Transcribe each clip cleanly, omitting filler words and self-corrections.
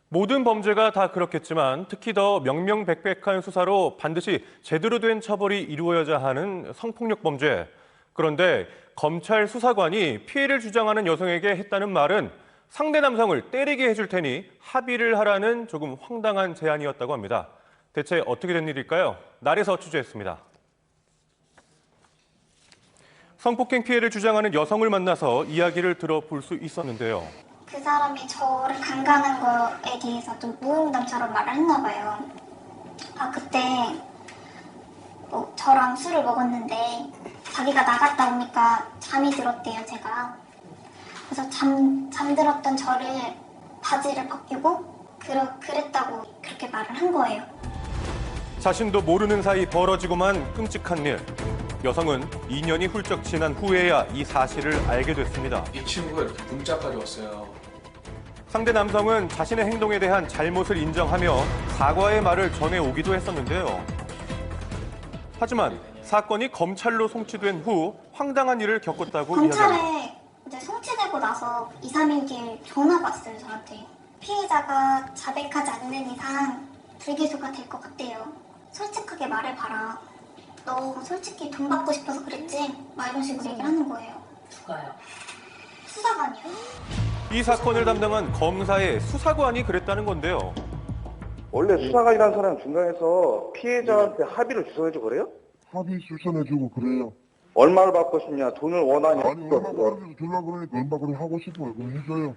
모든 범죄가 다 그렇겠지만 특히 더 명명백백한 수사로 반드시 제대로 된 처벌이 이루어져야 하는 성폭력 범죄. 그런데 검찰 수사관이 피해를 주장하는 여성에게 했다는 말은 상대 남성을 때리게 해줄 테니 합의를 하라는 조금 황당한 제안이었다고 합니다. 대체 어떻게 된 일일까요? 날에서 취재했습니다. 성폭행 피해를 주장하는 여성을 만나서 이야기를 들어볼 수 있었는데요. 그 사람이 저를 강간한 거에 대해서 좀 무용담처럼 말을 했나 봐요. 그때 저랑 술을 먹었는데 자기가 나갔다 오니까 잠이 들었대요, 제가. 그래서 잠들었던 저를 바지를 벗기고 그랬다고 그렇게 말을 한 거예요. 자신도 모르는 사이 벌어지고만 끔찍한 일. 여성은 2년이 훌쩍 지난 후에야 이 사실을 알게 됐습니다. 이 친구가 이렇게 문자까지 왔어요. 상대 남성은 자신의 행동에 대한 잘못을 인정하며 사과의 말을 전해오기도 했었는데요. 하지만 사건이 검찰로 송치된 후 황당한 일을 겪었다고 이야기합니다. 검찰에 이제 송치되고 나서 2, 3일 뒤에 전화가 왔어요, 저한테. 피해자가 자백하지 않는 이상 불기소가 될 것 같대요. 솔직하게 말해봐라. 너 솔직히 돈 받고 싶어서 그랬지? 막 이런 식으로 얘기를 하는 거예요. 누가요? 수사관이요. 이 사건을 담당한 검사의 수사관이 그랬다는 건데요. 원래 수사관이라는 사람은 중간에서 피해자한테 합의를 주선해주고 그래요? 합의 추천해주고 그래요. 얼마를 받고 싶냐, 돈을 원하냐. 아니 얼마 받으면서 주려고 그러니까 얼마 그래 하고 싶어요. 그럼 해줘요.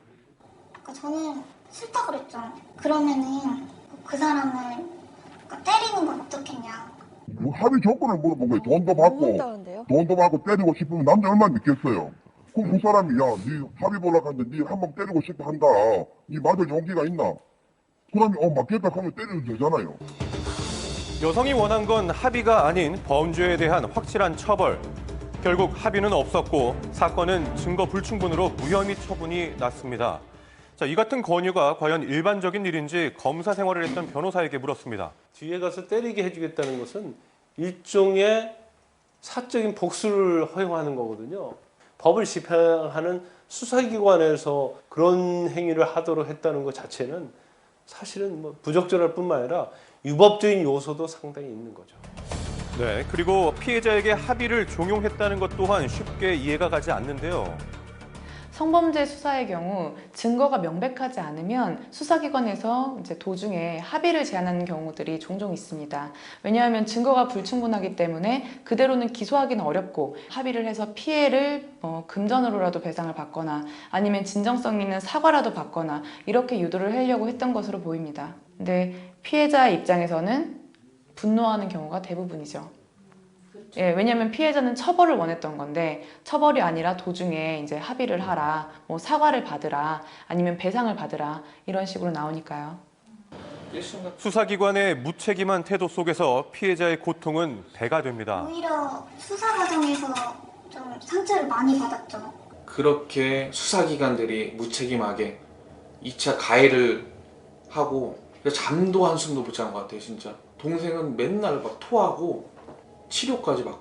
그러니까 저는 싫다 그랬죠. 그러면은 그 사람을 때리는 건 어떻겠냐. 뭐 합의 조건을 물어본 거예요. 돈도 받고 때리고 싶으면 남자 얼마 믿겠어요. 그럼 그 사람이 네 합의 보려고 하는데 네 한 번 때리고 싶어 한다. 네 맞을 용기가 있나? 그러면 맞겠다 하면 때려도 되잖아요. 여성이 원한 건 합의가 아닌 범죄에 대한 확실한 처벌. 결국 합의는 없었고 사건은 증거 불충분으로 무혐의 처분이 났습니다. 자, 이 같은 권유가 과연 일반적인 일인지 검사 생활을 했던 변호사에게 물었습니다. 뒤에 가서 때리게 해주겠다는 것은 일종의 사적인 복수를 허용하는 거거든요. 법을 집행하는 수사기관에서 그런 행위를 하도록 했다는 것 자체는 사실은 뭐 부적절할 뿐만 아니라 위법적인 요소도 상당히 있는 거죠. 네, 그리고 피해자에게 합의를 종용했다는 것 또한 쉽게 이해가 가지 않는데요. 성범죄 수사의 경우 증거가 명백하지 않으면 수사기관에서 이제 도중에 합의를 제안하는 경우들이 종종 있습니다. 왜냐하면 증거가 불충분하기 때문에 그대로는 기소하기는 어렵고 합의를 해서 피해를 금전으로라도 배상을 받거나 아니면 진정성 있는 사과라도 받거나 이렇게 유도를 하려고 했던 것으로 보입니다. 근데 피해자 입장에서는 분노하는 경우가 대부분이죠. 예, 왜냐하면 피해자는 처벌을 원했던 건데 처벌이 아니라 도중에 이제 합의를 하라, 뭐 사과를 받으라, 아니면 배상을 받으라 이런 식으로 나오니까요. 수사기관의 무책임한 태도 속에서 피해자의 고통은 배가 됩니다. 오히려 수사 과정에서 좀 상처를 많이 받았죠. 그렇게 수사기관들이 무책임하게 2차 가해를 하고 잠도 한숨도 못 잔 것 같아요, 진짜. 동생은 맨날 막 토하고 치료까지 받고